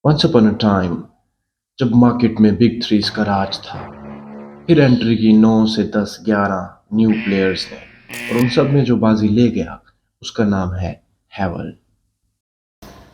Once upon a time जब market में big threes का राज था, फिर एंट्री की 9 से 10 11 न्यू प्लेयर्स ने, और उन सब में जो बाजी ले गया उसका नाम है हैवल।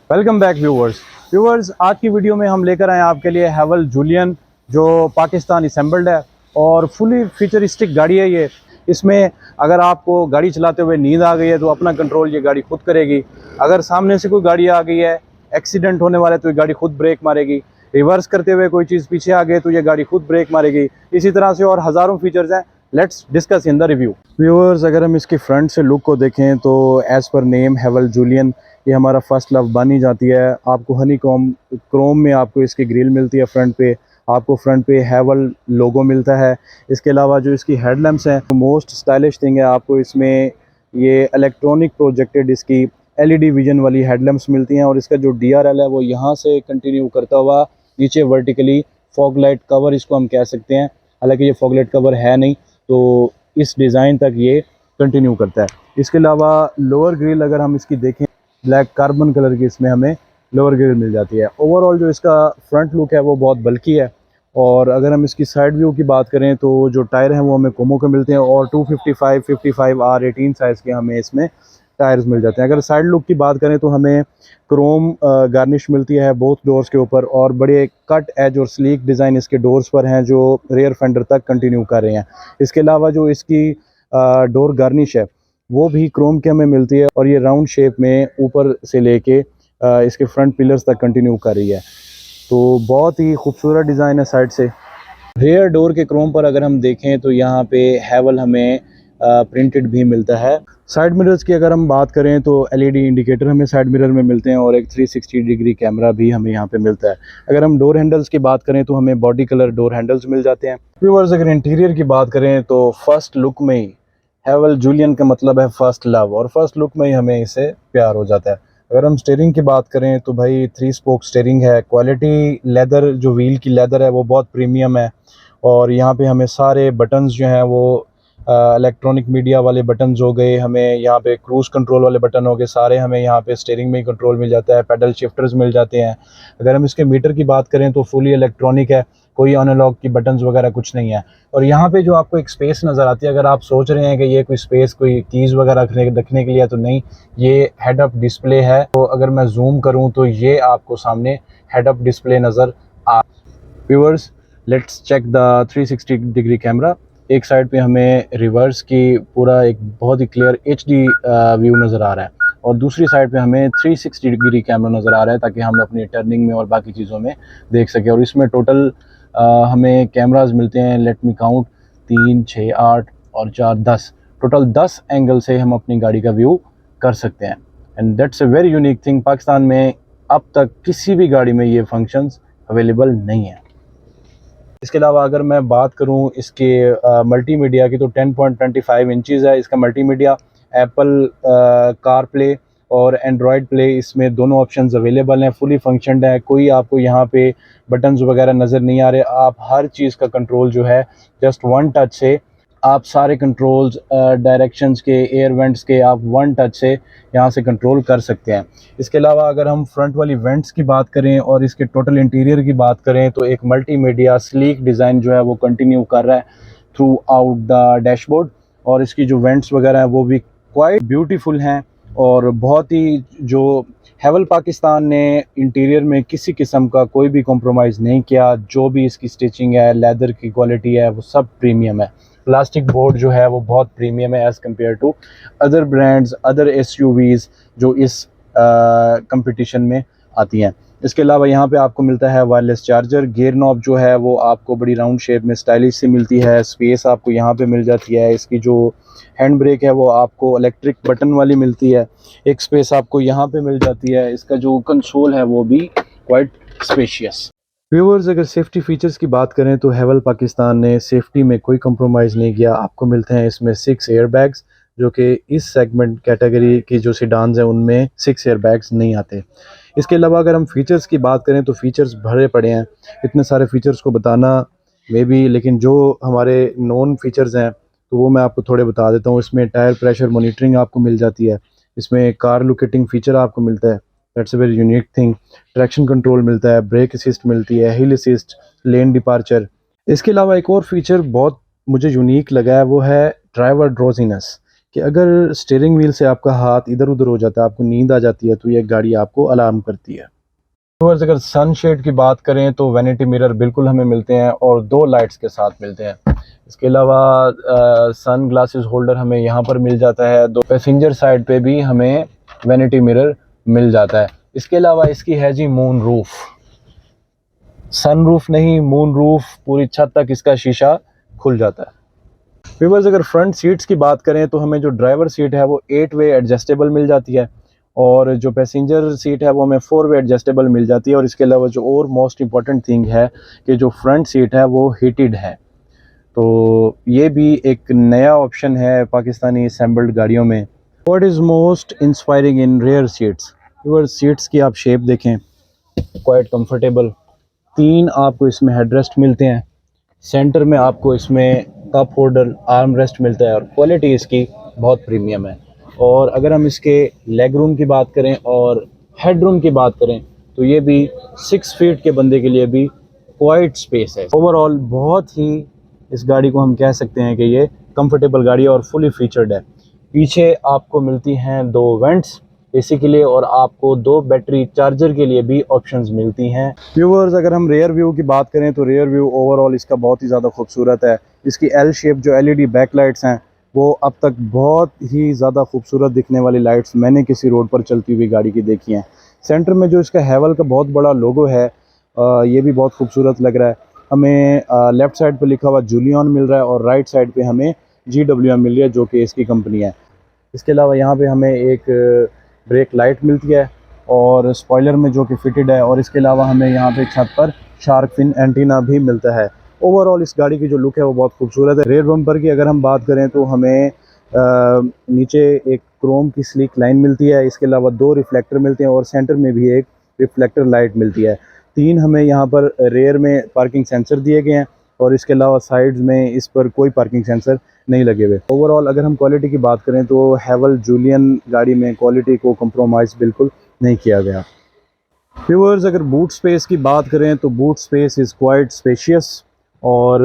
वेलकम बैक व्यूवर्स आज की वीडियो में हम लेकर आए आपके लिए हैवल जूलियन जो पाकिस्तान असेंबल्ड है और फुली फ्यूचरिस्टिक गाड़ी है ये। इसमें अगर आपको गाड़ी चलाते हुए नींद आ गई है तो अपना कंट्रोल ये गाड़ी खुद करेगी। अगर सामने से कोई गाड़ी आ गई है, एक्सीडेंट होने वाला है, तो ये गाड़ी खुद ब्रेक मारेगी। रिवर्स करते हुए कोई चीज़ पीछे आ गई तो ये गाड़ी खुद ब्रेक मारेगी। इसी तरह से और हज़ारों फीचर्स हैं। Let's discuss in the review. Viewers, अगर हम इसकी फ्रंट से लुक को देखें तो एज़ पर नेम हैवल जूलियन, ये हमारा फर्स्ट लव बनी जाती है। आपको हनी क्रोम में आपको इसकी ग्रिल मिलती है। फ्रंट पे आपको फ्रंट पे हैवल लोगो मिलता है। इसके अलावा जो इसकी हेडलैम्प्स हैं, मोस्ट स्टाइलिश थिंग है, आपको इसमें ये इलेक्ट्रॉनिक प्रोजेक्टेड इसकी एलईडी विजन वाली हेडलैम्प्स मिलती हैं। और इसका जो डीआरएल है वो यहाँ से कंटिन्यू करता हुआ नीचे वर्टिकली फॉग लाइट कवर इसको हम कह सकते हैं। हालांकि ये फॉग लाइट कवर है नहीं, तो इस डिज़ाइन तक ये कंटिन्यू करता है। इसके अलावा लोअर ग्रिल अगर हम इसकी देखें, ब्लैक कार्बन कलर की इसमें हमें लोअर ग्रिल मिल जाती है। ओवरऑल जो इसका फ्रंट लुक है वो बहुत बल्की है। और अगर हम इसकी साइड व्यू की बात करें तो जो टायर हैं वो हमें कोमो के मिलते हैं और 255 55 R18 साइज़ के हमें इसमें टायर्स मिल जाते हैं। अगर साइड लुक की बात करें तो हमें क्रोम गार्निश मिलती है बोथ डोर्स के ऊपर, और बड़े कट एज और स्लीक डिज़ाइन इसके डोर्स पर हैं जो रेयर फेंडर तक कंटिन्यू कर रहे हैं। इसके अलावा जो इसकी डोर गार्निश है वो भी क्रोम के हमें मिलती है और ये राउंड शेप में ऊपर से लेके इसके फ्रंट पिलर्स तक कंटिन्यू कर रही है। तो बहुत ही खूबसूरत डिज़ाइन है साइड से। रेयर डोर के क्रोम पर अगर हम देखें तो यहाँ पे हैवल हमें प्रिंटेड भी मिलता है। साइड मिरर्स की अगर हम बात करें तो एलईडी इंडिकेटर हमें साइड मिरर में मिलते हैं और एक 360 डिग्री कैमरा भी हमें यहाँ पे मिलता है। अगर हम डोर हैंडल्स की बात करें तो हमें बॉडी कलर डोर हैंडल्स मिल जाते हैं। व्यूअर्स, अगर इंटीरियर की बात करें तो फर्स्ट लुक में ही हैवल जूलियन का मतलब है फर्स्ट लव, और फर्स्ट लुक में ही हमें इसे प्यार हो जाता है। अगर हम स्टीयरिंग की बात करें तो भाई 3 स्पोक स्टीयरिंग है। क्वालिटी लेदर, जो व्हील की लेदर है वो बहुत प्रीमियम है। और यहाँ पे हमें सारे बटन्स जो हैं वो इलेक्ट्रॉनिक मीडिया वाले बटन्स हो गए, हमें यहाँ पे क्रूज़ कंट्रोल वाले बटन हो गए, सारे हमें यहाँ पे स्टीयरिंग में ही कंट्रोल मिल जाता है। पेडल शिफ्टर्स मिल जाते हैं। अगर हम इसके मीटर की बात करें तो फुली इलेक्ट्रॉनिक है, कोई एनालॉग की बटन्स वगैरह कुछ नहीं है। और यहाँ पे जो आपको एक स्पेस नज़र आती है, अगर आप सोच रहे हैं कि ये कोई स्पेस कोई कीज़ वगैरह रखने के लिए, तो नहीं, ये हेड अप डिस्प्ले है। तो अगर मैं जूम करूँ तो ये आपको सामने हेड अप डिस्प्ले नज़र आ। Viewers, let's check the 360 degree camera. एक साइड पे हमें रिवर्स की पूरा एक बहुत ही क्लियर HD व्यू नज़र आ रहा है, और दूसरी साइड पे हमें 360 डिग्री कैमरा नज़र आ रहा है ताकि हम अपनी टर्निंग में और बाकी चीज़ों में देख सकें। और इसमें टोटल हमें कैमरास मिलते हैं, लेट मी काउंट, 3 6 8 और 4 10, टोटल 10 एंगल से हम अपनी गाड़ी का व्यू कर सकते हैं। And that's a very unique thing. Pakistan में अब तक किसी भी गाड़ी में ये फंक्शंस अवेलेबल नहीं है। इसके अलावा अगर मैं बात करूं इसके मल्टीमीडिया की तो 10.25 इंचज़ है इसका मल्टीमीडिया। एप्पल कार प्ले और एंड्रॉयड प्ले, इसमें दोनों ऑप्शंस अवेलेबल हैं, फुली फंक्शनड है। कोई आपको यहाँ पे बटन्स वगैरह नज़र नहीं आ रहे। आप हर चीज़ का कंट्रोल जो है जस्ट वन टच से, आप सारे कंट्रोल्स डायरेक्शंस के, एयर वेंट्स के, आप वन टच से यहाँ से कंट्रोल कर सकते हैं। इसके अलावा अगर हम फ्रंट वाली वेंट्स की बात करें और इसके टोटल इंटीरियर की बात करें तो एक मल्टीमीडिया स्लीक डिज़ाइन जो है वो कंटिन्यू कर रहा है थ्रू आउट द डैशबोर्ड। और इसकी जो वेंट्स वगैरह हैं वो भी क्वाइट ब्यूटीफुल हैं। और बहुत ही जो हैवल पाकिस्तान ने इंटीरियर में किसी किस्म का कोई भी कॉम्प्रोमाइज़ नहीं किया। जो भी इसकी स्टिचिंग है, लेदर की क्वालिटी है, वो सब प्रीमियम है। प्लास्टिक बोर्ड जो है वो बहुत प्रीमियम है as compared to other brands, other SUVs जो इस कंपटीशन में आती हैं। इसके अलावा यहाँ पे आपको मिलता है वायरलेस चार्जर। गियर नॉब जो है वो आपको बड़ी राउंड शेप में स्टाइलिश से मिलती है। स्पेस आपको यहाँ पे मिल जाती है। इसकी जो हैंड ब्रेक है वो आपको इलेक्ट्रिक बटन वाली मिलती है। एक स्पेस आपको यहाँ पे मिल जाती है। इसका जो कंसोल है वो भी क्वाइट स्पेशियस। व्यूअर्स, अगर सेफ्टी फीचर्स की बात करें तो हैवल पाकिस्तान ने सेफ्टी में कोई कंप्रोमाइज़ नहीं किया। आपको मिलते हैं इसमें 6 एयर बैग्स, जो कि इस सेगमेंट कैटेगरी की जो सीडान्स हैं उनमें 6 एयर बैग्स नहीं आते। इसके अलावा अगर हम फीचर्स की बात करें तो फीचर्स भरे पड़े हैं, इतने सारे फीचर्स को बताना मे बी, लेकिन जो हमारे नॉन फीचर्स हैं तो वो मैं आपको थोड़े बता देता हूँ। इसमें टायर प्रेशर मॉनिटरिंग आपको मिल जाती है। इसमें कार लोकेटिंग फ़ीचर आपको मिलता है, that's a very unique thing. Traction control मिलता है, ब्रेक असिस्ट मिलती है, हिल असिस्ट, लेन डिपार्चर। इसके अलावा एक और फीचर बहुत मुझे यूनिक लगा है, वो है ड्राइवर ड्रोजीनेस, कि अगर स्टीयरिंग व्हील से आपका हाथ इधर उधर हो जाता है, आपको नींद आ जाती है, तो ये गाड़ी आपको अलार्म करती है। व्यूअर्स, अगर सनशेड की बात करें तो वैनिटी मिरर बिल्कुल हमें मिलते हैं और 2 लाइट्स के साथ मिलते हैं। इसके अलावा सन ग्लासेस होल्डर हमें यहाँ पर मिल जाता है। 2 पैसेंजर साइड पे भी हमें वैनिटी मिरर मिल जाता है। इसके अलावा इसकी है जी मून रूफ, सन रूफ नहीं मून रूफ, पूरी छत तक इसका शीशा खुल जाता है। व्यूअर्स, अगर फ्रंट सीट्स की बात करें तो हमें जो ड्राइवर सीट है वो 8 वे एडजस्टेबल मिल जाती है और जो पैसेंजर सीट है वो हमें 4 वे एडजस्टेबल मिल जाती है। और इसके अलावा जो और मोस्ट इम्पॉर्टेंट थिंग है कि जो फ्रंट सीट है वो हीटेड है, तो ये भी एक नया ऑप्शन है पाकिस्तानी असेंबल्ड गाड़ियों में। What is most inspiring in rear seats? Viewers, seats की आप शेप देखें, क्वाइट कंफर्टेबल। 3 आपको इसमें हेडरेस्ट मिलते हैं, सेंटर में आपको इसमें कप होल्डर आर्म रेस्ट मिलता है और क्वालिटी इसकी बहुत प्रीमियम है। और अगर हम इसके लेग रूम की बात करें और हेड रूम की बात करें तो ये भी 6 फीट के बंदे के लिए भी क्वाइट स्पेस है। ओवरऑल बहुत ही इस गाड़ी को हम कह सकते हैं कि ये कंफर्टेबल गाड़ी है और फुली फीचर्ड है। पीछे आपको मिलती हैं 2 वेंट्स एसी के लिए और आपको 2 बैटरी चार्जर के लिए भी ऑप्शंस मिलती हैं। व्यूअर्स, अगर हम रेयर व्यू की बात करें तो रेयर व्यू ओवरऑल इसका बहुत ही ज़्यादा खूबसूरत है। इसकी एल शेप जो एलईडी बैकलाइट्स हैं वो अब तक बहुत ही ज़्यादा खूबसूरत दिखने वाली लाइट्स मैंने किसी रोड पर चलती हुई गाड़ी की देखी हैं। सेंटर में जो इसका हैवल का बहुत बड़ा लोगो है ये भी बहुत खूबसूरत लग रहा है। हमें लेफ़्ट साइड पर लिखा हुआ जूलियन मिल रहा है और राइट साइड पर हमें GWM मिल रही है जो कि इसकी कंपनी है। इसके अलावा यहाँ पे हमें एक ब्रेक लाइट मिलती है और स्पॉइलर में जो कि फिटेड है, और इसके अलावा हमें यहाँ पे छत पर शार्क फिन एंटीना भी मिलता है। ओवरऑल इस गाड़ी की जो लुक है वो बहुत खूबसूरत है। रेयर बम्पर की अगर हम बात करें तो हमें नीचे एक क्रोम की स्लीक लाइन मिलती है, इसके अलावा 2 रिफ्लेक्टर मिलते हैं और सेंटर में भी एक रिफ्लेक्टर लाइट मिलती है। 3 हमें यहाँ पर रेयर में पार्किंग सेंसर दिए गए हैं और इसके अलावा साइड्स में इस पर कोई पार्किंग सेंसर नहीं लगे हुए। ओवरऑल अगर हम क्वालिटी की बात करें तो हैवल जूलियन गाड़ी में क्वालिटी को कंप्रोमाइज़ बिल्कुल नहीं किया गया। व्यूअर्स, अगर बूट स्पेस की बात करें तो boot space is quite spacious और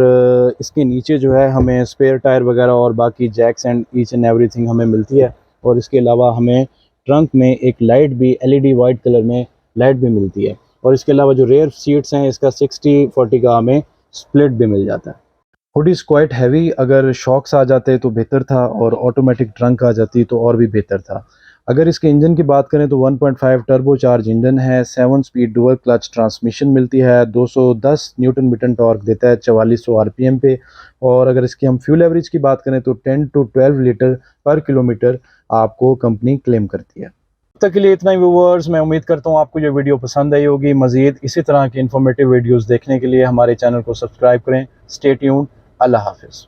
इसके नीचे जो है हमें स्पेयर टायर वगैरह और बाकी jacks and each and everything हमें मिलती है। और इसके अलावा हमें ट्रंक में एक लाइट भी एलईडी वाइट कलर में लाइट भी मिलती है। और इसके अलावा जो रेयर सीट्स हैं इसका 60-40 का हमें स्प्लिट भी मिल जाता है। हुड इज़ क्वाइट हैवी, अगर शॉक्स आ जाते तो बेहतर था और ऑटोमेटिक ट्रंक आ जाती तो और भी बेहतर था। अगर इसके इंजन की बात करें तो 1.5 टर्बो चार्ज इंजन है, 7 स्पीड डुअल क्लच ट्रांसमिशन मिलती है, 210 न्यूटन मीटर टॉर्क देता है 4400 आरपीएम पे। और अगर इसकी हम फ्यूल एवरेज की बात करें तो 10 to 12 लीटर पर किलोमीटर आपको कंपनी क्लेम करती है। अब तक के लिए इतना ही व्यूअर्स, मैं उम्मीद करता हूँ आपको ये वीडियो पसंद आई होगी। मज़ीद इसी तरह की इन्फॉर्मेटिव वीडियोज़ देखने के लिए हमारे चैनल को सब्सक्राइब करें। Stay tuned. अल्लाह हाफिज़।